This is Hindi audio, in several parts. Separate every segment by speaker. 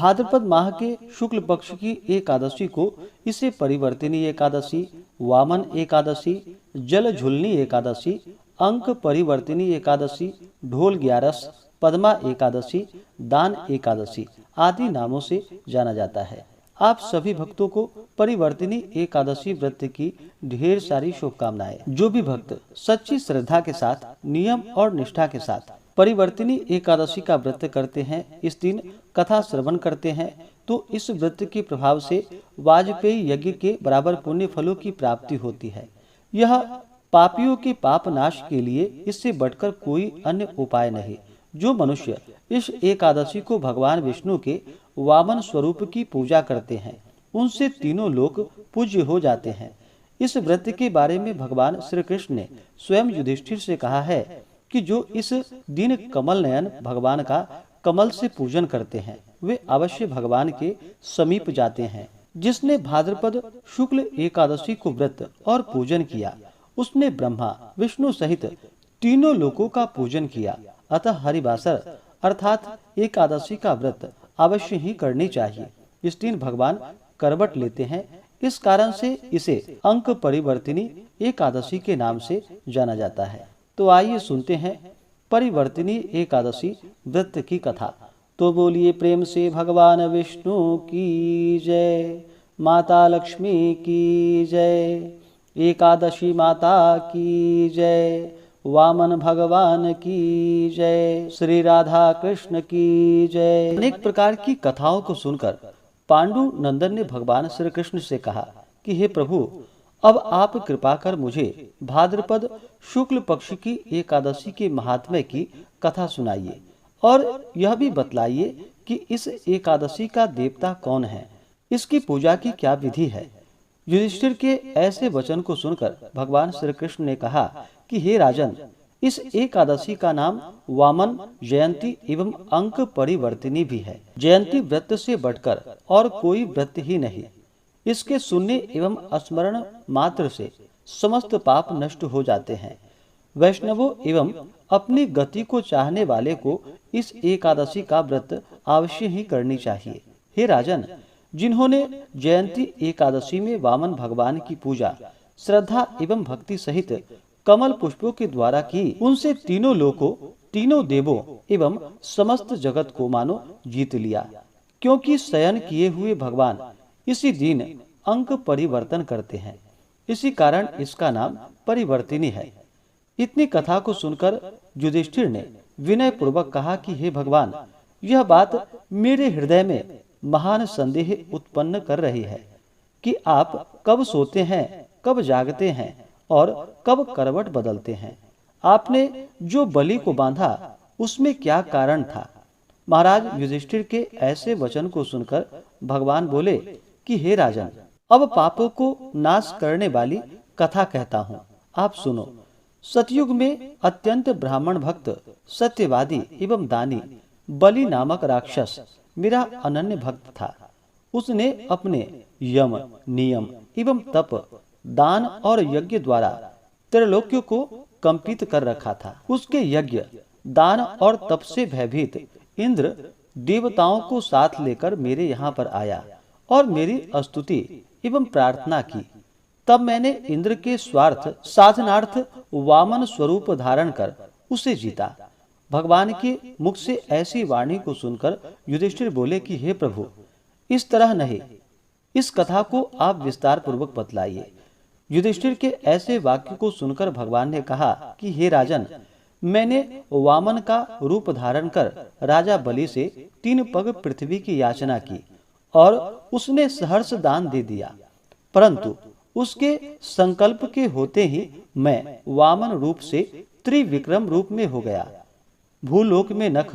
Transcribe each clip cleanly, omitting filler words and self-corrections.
Speaker 1: भाद्रपद माह के शुक्ल पक्ष की एकादशी को इसे परिवर्तिनी एकादशी, वामन एकादशी, जल झुलनी एकादशी, अंक परिवर्तिनी एकादशी, ढोल ग्यारस, पद्मा एकादशी, दान एकादशी आदि नामों से जाना जाता है। आप सभी भक्तों को परिवर्तिनी एकादशी व्रत की ढेर सारी शुभकामनाएं। जो भी भक्त सच्ची श्रद्धा के साथ, नियम और निष्ठा के साथ परिवर्तिनी एकादशी का व्रत करते हैं, इस दिन कथा श्रवण करते हैं, तो इस व्रत के प्रभाव से वाजपेयी यज्ञ के बराबर पुण्य फलों की प्राप्ति होती है। यह पापियों के पाप नाश के लिए इससे बढ़कर कोई अन्य उपाय नहीं। जो मनुष्य इस एकादशी को भगवान विष्णु के वामन स्वरूप की पूजा करते हैं, उनसे तीनों लोक पूज्य हो जाते हैं। इस व्रत के बारे में भगवान श्री कृष्ण ने स्वयं युधिष्ठिर से कहा है कि जो इस दिन कमल नयन भगवान का कमल से पूजन करते हैं, वे अवश्य भगवान के समीप जाते हैं। जिसने भाद्रपद शुक्ल एकादशी को व्रत और पूजन किया, उसने ब्रह्मा विष्णु सहित तीनों लोकों का पूजन किया। अतः हरिवासर अर्थात एकादशी का व्रत अवश्य ही करनी चाहिए। इस दिन भगवान करवट लेते हैं, इस कारण से इसे अंक परिवर्तिनी एकादशी के नाम से जाना जाता है। तो आइए सुनते हैं परिवर्तिनी एकादशी व्रत की कथा। तो बोलिए प्रेम से भगवान विष्णु की जय, माता लक्ष्मी की जय, एकादशी माता की जय, वामन भगवान की जय, श्री राधा कृष्ण की जय। अनेक प्रकार की कथाओं को सुनकर पांडु नंदन ने भगवान श्री कृष्ण से कहा कि हे प्रभु, अब आप कृपा कर मुझे भाद्रपद शुक्ल पक्ष की एकादशी के महात्म्य की कथा सुनाइए और यह भी बतलाइए कि इस एकादशी का देवता कौन है, इसकी पूजा की क्या विधि है। युधिष्ठिर के ऐसे वचन को सुनकर भगवान श्री कृष्ण ने कहा कि हे राजन, इस एकादशी का नाम वामन, जयंती एवं अंक परिवर्तिनी भी है। जयंती व्रत से बढ़कर और कोई व्रत ही नहीं। इसके सुनने एवं स्मरण मात्र से समस्त पाप नष्ट हो जाते हैं। वैष्णवों एवं अपनी गति को चाहने वाले को इस एकादशी का व्रत अवश्य ही करनी चाहिए। हे राजन, जिन्होंने जयंती एकादशी में वामन भगवान की पूजा श्रद्धा एवं भक्ति सहित कमल पुष्पों के द्वारा की, उनसे तीनों लोकों, तीनों देवों एवं समस्त जगत को मानो जीत लिया। क्योंकि शयन किए हुए भगवान इसी दिन अंक परिवर्तन करते हैं, इसी कारण इसका नाम परिवर्तिनी है। इतनी कथा को सुनकर युधिष्ठिर ने विनय पूर्वक कहा कि हे भगवान, यह बात मेरे हृदय में महान संदेह उत्पन्न कर रही है कि आप कब सोते हैं, कब जागते हैं और कब करवट बदलते हैं। आपने जो बलि को बांधा, उसमें क्या कारण था। महाराज युधिष्ठिर के ऐसे वचन को सुनकर भगवान बोले कि हे राजन, अब पापों को नाश करने वाली कथा कहता हूँ, आप सुनो। सतयुग में अत्यंत ब्राह्मण भक्त, सत्यवादी एवं दानी बलि नामक राक्षस मेरा अनन्य भक्त था। उसने अपने यम, नियम एवं तप, दान और यज्ञ द्वारा त्रिलोक्यों को कंपित कर रखा था। उसके यज्ञ, दान और तप से भयभीत इंद्र देवताओं को साथ लेकर मेरे यहाँ पर आया और मेरी स्तुति एवं प्रार्थना की। तब मैंने इंद्र के स्वार्थ साधनार्थ वामन स्वरूप धारण कर उसे जीता। भगवान के मुख से ऐसी वाणी को सुनकर युधिष्ठिर बोले कि हे प्रभु, इस तरह नहीं, इस कथा को आप विस्तार पूर्वक बतलाइए। युधिष्ठिर के ऐसे वाक्य को सुनकर भगवान ने कहा कि हे राजन, मैंने वामन का रूप धारण कर राजा बलि से 3 पग पृथ्वी की याचना की और उसने सहर्ष दान दे दिया। परंतु उसके संकल्प के होते ही मैं वामन रूप से त्रिविक्रम रूप में हो गया। भूलोक में नख,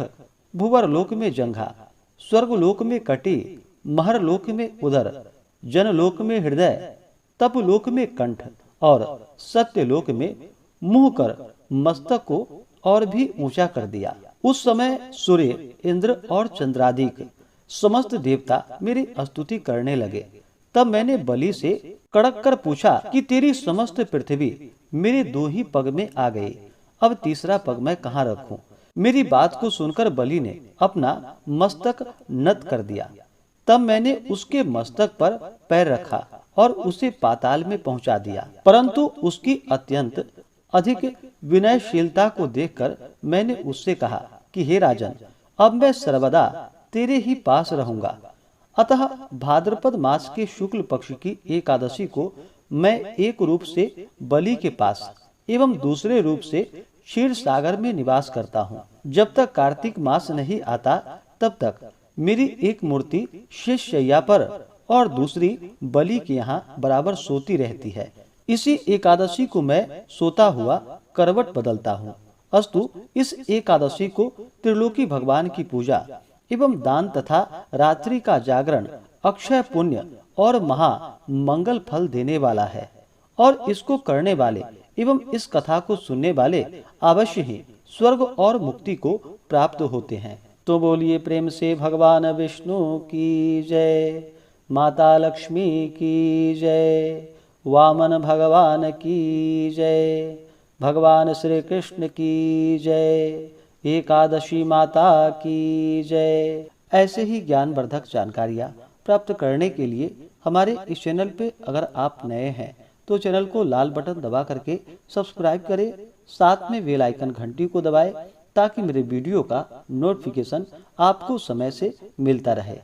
Speaker 1: भुवरलोक में जंघा, स्वर्गलोक में कटी, महरलोक में उदर, जनलोक में हृदय, तपलोक में कंठ और सत्यलोक में मुंह कर मस्तक को और भी ऊंचा कर दिया। उस समय सूर्य, इंद्र और चंद्रादिक समस्त देवता मेरी स्तुति करने लगे। तब मैंने बलि से कड़क कर पूछा कि तेरी समस्त पृथ्वी मेरे 2 ही पग में आ गई, अब तीसरा पग मैं कहाँ रखूं। मेरी बात को सुनकर बलि ने अपना मस्तक नत कर दिया। तब मैंने उसके मस्तक पर पैर रखा और उसे पाताल में पहुंचा दिया। परंतु उसकी अत्यंत अधिक विनयशीलता को देखकर मैंने उससे कहा कि हे राजन, अब मैं सर्वदा तेरे ही पास रहूंगा। अतः भाद्रपद मास के शुक्ल पक्ष की एकादशी को मैं एक रूप से बलि के पास एवं दूसरे रूप से क्षीर सागर में निवास करता हूँ। जब तक कार्तिक मास नहीं आता तब तक मेरी एक मूर्ति शेष शैया पर और दूसरी बलि के यहाँ बराबर सोती रहती है। इसी एकादशी को मैं सोता हुआ करवट बदलता हूँ। अस्तु, इस एकादशी को त्रिलोकी भगवान की पूजा एवं दान तथा रात्रि का जागरण अक्षय पुण्य और महा मंगल फल देने वाला है, और इसको करने वाले एवं इस कथा को सुनने वाले अवश्य ही स्वर्ग और मुक्ति को प्राप्त होते हैं। तो बोलिए प्रेम से भगवान विष्णु की जय, माता लक्ष्मी की जय, वामन भगवान की जय, भगवान श्री कृष्ण की जय, एकादशी माता की जय। ऐसे ही ज्ञानवर्धक जानकारियाँ प्राप्त करने के लिए हमारे इस चैनल पे अगर आप नए हैं तो चैनल को लाल बटन दबा करके सब्सक्राइब करें, साथ में बेल आइकन घंटी को दबाएं ताकि मेरे वीडियो का नोटिफिकेशन आपको समय से मिलता रहे।